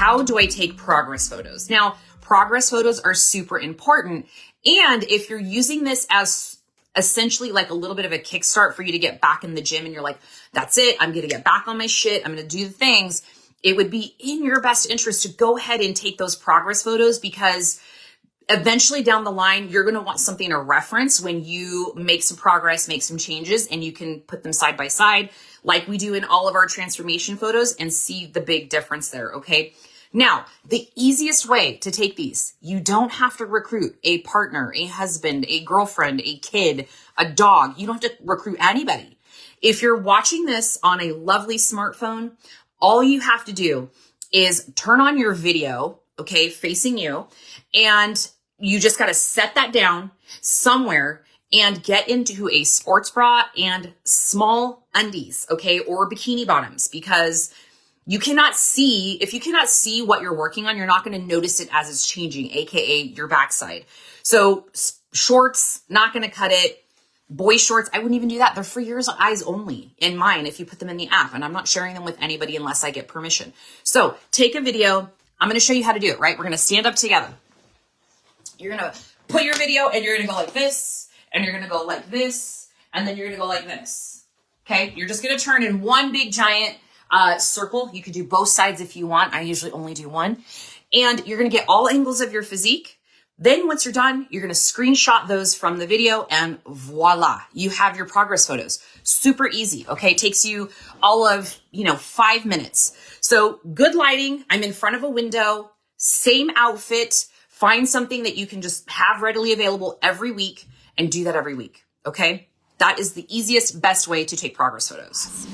how do I take progress photos? Now, progress photos are super important. And if you're using this as essentially like a little bit of a kickstart for you to get back in the gym and you're like, that's it, I'm going to get back on my shit, I'm going to do the things, it would be in your best interest to go ahead and take those progress photos, because eventually down the line, you're going to want something to reference when you make some progress, make some changes, and you can put them side by side like we do in all of our transformation photos and see the big difference there, okay? Now, the easiest way to take these, you don't have to recruit a partner, a husband, a girlfriend, a kid, a dog. You don't have to recruit anybody. If you're watching this on a lovely smartphone, all you have to do is turn on your video, okay, facing you, and you just got to set that down somewhere and get into a sports bra and small undies, okay, or bikini bottoms, because you cannot see, if you cannot see what you're working on, you're not going to notice it as it's changing, aka your backside. So shorts, not going to cut it. Boy shorts, I wouldn't even do that. They're for your eyes only in mine if you put them in the app, and I'm not sharing them with anybody unless I get permission. So take a video. I'm going to show you how to do it, right? We're going to stand up together. You're going to put your video and you're going to go like this, and you're going to go like this, and then you're going to go like this. Okay. You're just going to turn in one big giant circle. You could do both sides if you want. I usually only do one. And you're going to get all angles of your physique. Then once you're done, you're going to screenshot those from the video, and voila, you have your progress photos. Super easy. Okay. It takes you all of, 5 minutes. So good lighting. I'm in front of a window, same outfit. Find something that you can just have readily available every week and do that every week. Okay. That is the easiest, best way to take progress photos.